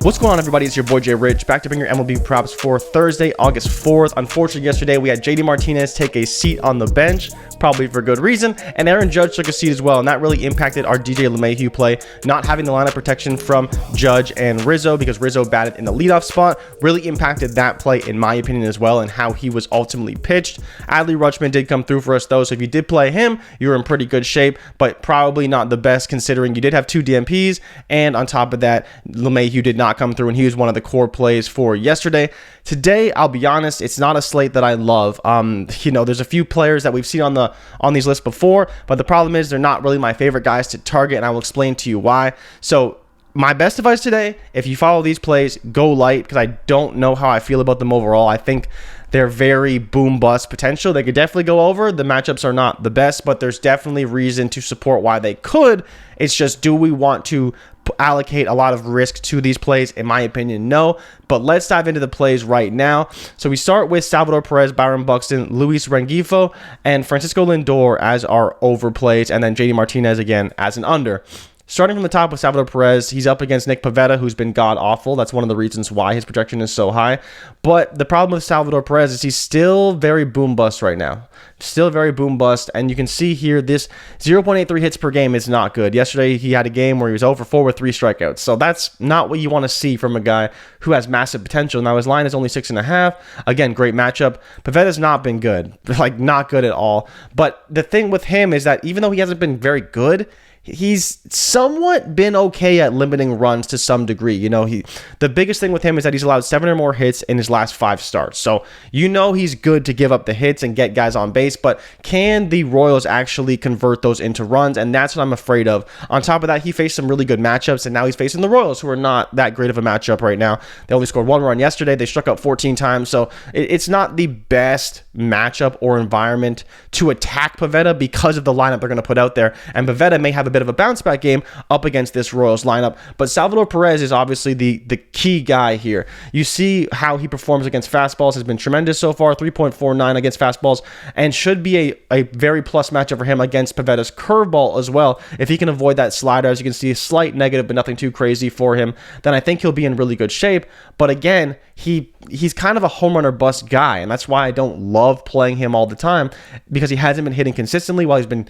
What's going on, everybody? It's your boy Jay Rich, back to bring your MLB props for Thursday, August 4th. Unfortunately, yesterday we had JD Martinez take a seat on the bench, probably for good reason, and Aaron Judge took a seat as well, and that really impacted our DJ LeMahieu play. Not having the lineup protection from Judge and Rizzo, because Rizzo batted in the leadoff spot, really impacted that play, in my opinion, as well, and how he was ultimately pitched. Adley Rutschman did come through for us, though, so if you did play him, you were in pretty good shape, but probably not the best, considering you did have 2 DMPs, and on top of that, LeMahieu did not come through, and he was one of the core plays for yesterday. Today, I'll be honest, it's not a slate that I love. There's a few players that we've seen on these lists before, but the problem is they're not really my favorite guys to target, and I will explain to you why. So my best advice today, if you follow these plays, go light, because I don't know how I feel about them overall. I think they're very boom-bust potential. They could definitely go over. The matchups are not the best, but there's definitely reason to support why they could. It's just, do we want to allocate a lot of risk to these plays? In my opinion, no. But let's dive into the plays right now. So we start with Salvador Perez, Byron Buxton, Luis Rengifo, and Francisco Lindor as our overplays, and then JD Martinez again as an under. Starting from the top with Salvador Perez, he's up against Nick Pivetta, who's been god-awful. That's one of the reasons why his projection is so high. But the problem with Salvador Perez is he's still very boom-bust right now. Still very boom-bust, and you can see here this 0.83 hits per game is not good. Yesterday, he had a game where he was 0 for 4 with 3 strikeouts. So that's not what you want to see from a guy who has massive potential. Now, his line is only 6.5. Again, great matchup. Pivetta's not been good. Like, not good at all. But the thing with him is that even though he hasn't been very good, he's somewhat been okay at limiting runs to some degree. The biggest thing with him is that he's allowed 7 or more hits in his last 5 starts. So he's good to give up the hits and get guys on base, but can the Royals actually convert those into runs? And that's what I'm afraid of. On top of that, he faced some really good matchups, and now he's facing the Royals, who are not that great of a matchup right now. They only scored 1 run yesterday. They struck out 14 times, so it's not the best matchup or environment to attack Pivetta because of the lineup they're going to put out there. And Pivetta may have a bit of a bounce back game up against this Royals lineup, but Salvador Perez is obviously the key guy here. You see how he performs against fastballs has been tremendous so far, 3.49 against fastballs, and should be a very plus matchup for him against Pivetta's curveball as well. If he can avoid that slider, as you can see, a slight negative, but nothing too crazy for him, then I think he'll be in really good shape. But again, he's kind of a home run or bust guy, and that's why I don't love playing him all the time, because he hasn't been hitting consistently while he's been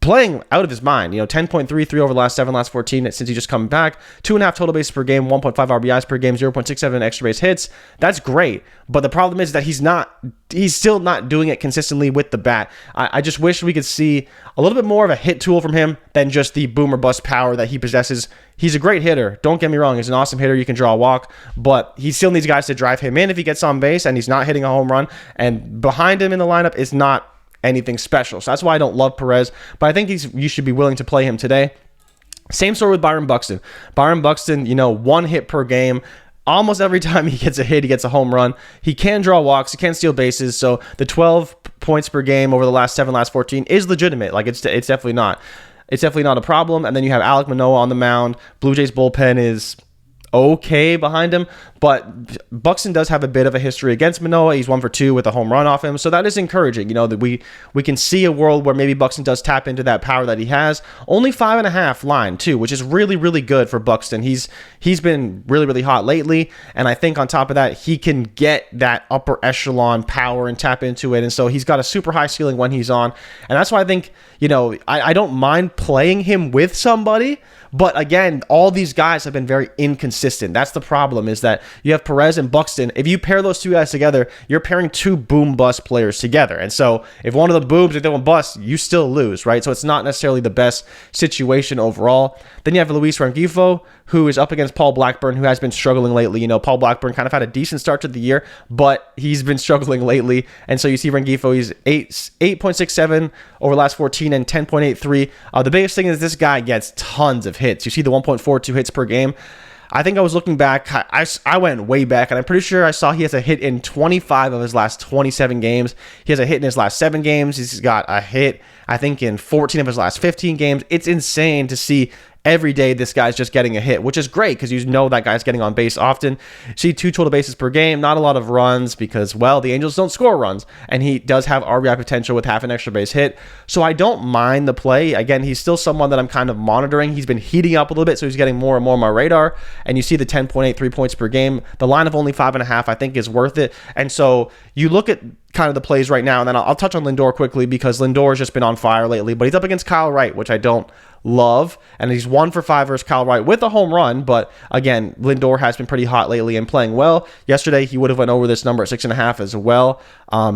playing out of his mind. 10.33 over the last 7, last 14 since he just come back, 2.5 total bases per game, 1.5 RBIs per game, 0.67 extra base hits. That's great, but the problem is that he's still not doing it consistently with the bat. I just wish we could see a little bit more of a hit tool from him than just the boom or bust power that he possesses. He's a great hitter. Don't get me wrong. He's an awesome hitter. You can draw a walk, but he still needs guys to drive him in if he gets on base, and he's not hitting a home run, and behind him in the lineup is not anything special. So that's why I don't love Perez, but I think you should be willing to play him today. Same story with Byron Buxton. Byron Buxton, 1 hit per game. Almost every time he gets a hit, he gets a home run. He can draw walks. He can steal bases. So the 12 points per game over the last 7, last 14 is legitimate. Like, it's definitely not. It's definitely not a problem. And then you have Alek Manoah on the mound. Blue Jays bullpen is okay behind him, but Buxton does have a bit of a history against Manoah. He's 1 for 2 with a home run off him, so that is encouraging. That we can see a world where maybe Buxton does tap into that power that he has. Only 5.5 line too, which is really, really good for Buxton. He's been really, really hot lately, and I think on top of that, he can get that upper echelon power and tap into it, and so he's got a super high ceiling when he's on, and that's why I think I don't mind playing him with somebody. But again, all these guys have been very inconsistent. That's the problem, is that you have Perez and Buxton. If you pair those 2 guys together, you're pairing 2 boom-bust players together. And so if one of them booms, if they don't bust, you still lose, right? So it's not necessarily the best situation overall. Then you have Luis Rengifo, who is up against Paul Blackburn, who has been struggling lately. Paul Blackburn kind of had a decent start to the year, but he's been struggling lately. And so you see Rengifo, he's 8.67 over the last 14 and 10.83. The biggest thing is this guy gets tons of hits. You see the 1.42 hits per game. I think I was looking back. I went way back, and I'm pretty sure I saw he has a hit in 25 of his last 27 games. He has a hit in his last 7 games. He's got a hit, I think, in 14 of his last 15 games. It's insane to see every day this guy's just getting a hit, which is great because you know that guy's getting on base often. See 2 total bases per game, not a lot of runs because, well, the Angels don't score runs, and he does have RBI potential with half an extra base hit. So I don't mind the play. Again, he's still someone that I'm kind of monitoring. He's been heating up a little bit, so he's getting more and more on my radar. And you see the 10.8 3 points per game. The line of only 5.5, I think, is worth it. And so you look at kind of the plays right now, and then I'll touch on Lindor quickly because Lindor has just been on fire lately, but he's up against Kyle Wright, which I don't love, and he's 1 for 5 versus Kyle Wright with a home run. But again, Lindor has been pretty hot lately and playing well. Yesterday he would have went over this number at 6.5 as well.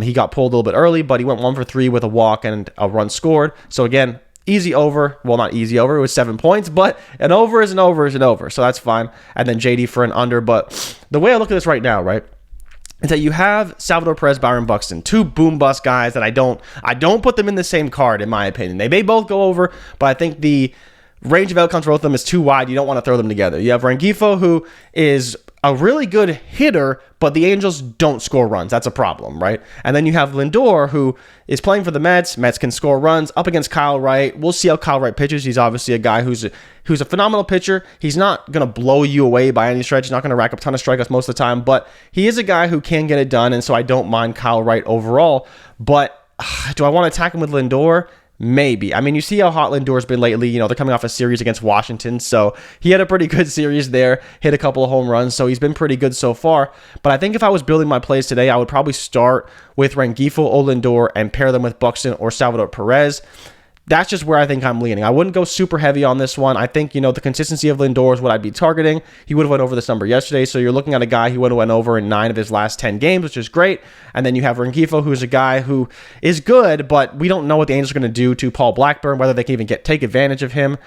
He got pulled a little bit early, but he went 1 for 3 with a walk and a run scored. So again, easy over. Well, not easy over. It was 7 points, but an over is an over is an over, so that's fine. And then JD for an under. But the way I look at this right now, right, is that you have Salvador Perez, Byron Buxton, 2 boom bust guys that I don't put them in the same card, in my opinion. They may both go over, but I think the range of outcomes for both of them is too wide. You don't want to throw them together. You have Rengifo, who is a really good hitter, but the Angels don't score runs. That's a problem, right? And then you have Lindor, who is playing for the Mets. Mets can score runs up against Kyle Wright. We'll see how Kyle Wright pitches. He's obviously a guy who's a phenomenal pitcher. He's not going to blow you away by any stretch. He's not going to rack up a ton of strikeouts most of the time, but he is a guy who can get it done, and so I don't mind Kyle Wright overall. But do I want to attack him with Lindor? Maybe. I mean, you see how hot Lindor's been lately. You know, they're coming off a series against Washington, so he had a pretty good series there, hit a couple of home runs, so he's been pretty good so far. But I think if I was building my plays today, I would probably start with Rengifo or Lindor and pair them with Buxton or Salvador Perez. That's just where I think I'm leaning. I wouldn't go super heavy on this one. I think, you know, the consistency of Lindor is what I'd be targeting. He would have went over this number yesterday, so you're looking at a guy who would have went over in 9 of his last 10 games, which is great. And then you have Rengifo, who's a guy who is good, but we don't know what the Angels are going to do to Paul Blackburn, whether they can even take advantage of him.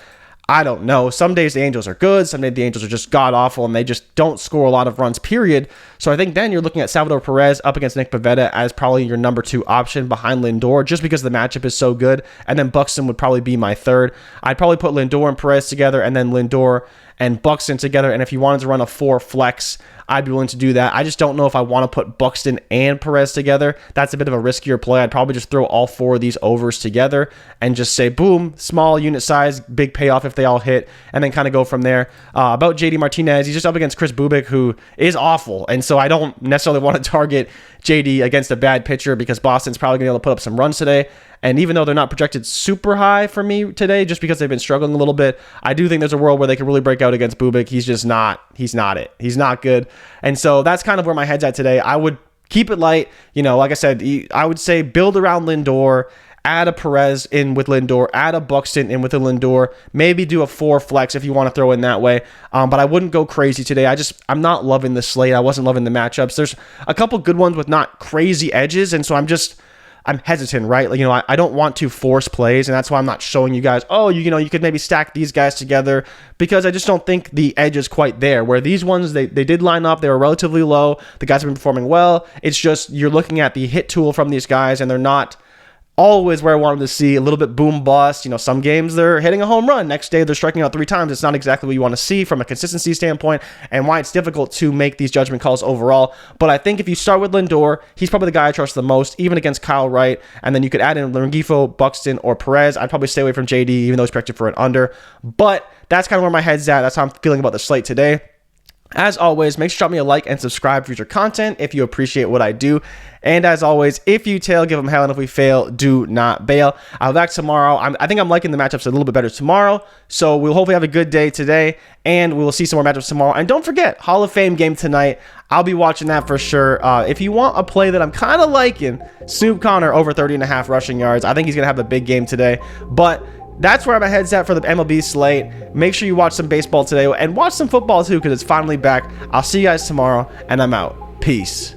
I don't know. Some days the Angels are good. Some days the Angels are just god-awful, and they just don't score a lot of runs, period. So I think then you're looking at Salvador Perez up against Nick Pivetta as probably your number 2 option behind Lindor, just because the matchup is so good. And then Buxton would probably be my 3rd. I'd probably put Lindor and Perez together, and then Lindor and Buxton together. And if you wanted to run a 4 flex, I'd be willing to do that. I just don't know if I want to put Buxton and Perez together. That's a bit of a riskier play. I'd probably just throw all 4 of these overs together and just say, boom, small unit size, big payoff if they all hit, and then kind of go from there. About JD Martinez, he's just up against Chris Bubik, who is awful. And so I don't necessarily want to target JD against a bad pitcher because Boston's probably going to be able to put up some runs today. And even though they're not projected super high for me today, just because they've been struggling a little bit, I do think there's a world where they could really break out against Bubik. He's just not, he's not it. He's not good. And so that's kind of where my head's at today. I would keep it light. You know, like I said, I would say build around Lindor, add a Perez in with Lindor, add a Buxton in with a Lindor, maybe do a 4 flex if you want to throw in that way. But I wouldn't go crazy today. I'm not loving the slate. I wasn't loving the matchups. There's a couple good ones with not crazy edges, and so I'm hesitant, right? Like, you know, I don't want to force plays, and that's why I'm not showing you guys, oh, you know, you could maybe stack these guys together, because I just don't think the edge is quite there. Where these ones, they did line up, they were relatively low, the guys have been performing well. It's just you're looking at the hit tool from these guys, and they're not always where I want them to see. A little bit boom bust. You know, some games they're hitting a home run. Next day they're striking out 3 times. It's not exactly what you want to see from a consistency standpoint, and why it's difficult to make these judgment calls overall. But I think if you start with Lindor, he's probably the guy I trust the most, even against Kyle Wright. And then you could add in Rengifo, Buxton, or Perez. I'd probably stay away from JD, even though he's projected for an under. But that's kind of where my head's at. That's how I'm feeling about the slate today. As always, make sure to drop me a like and subscribe for future content if you appreciate what I do. And as always, if you tail, give them hell, and if we fail, do not bail. I'll be back tomorrow. I think I'm liking the matchups a little bit better tomorrow, so we'll hopefully have a good day today, and we will see some more matchups tomorrow. And don't forget, Hall of Fame game tonight. I'll be watching that for sure. If you want a play that I'm kind of liking, Snoop Connor over 30.5 rushing yards. I think he's going to have a big game today, but that's where my head's at for the MLB slate. Make sure you watch some baseball today and watch some football too, because it's finally back. I'll see you guys tomorrow, and I'm out. Peace.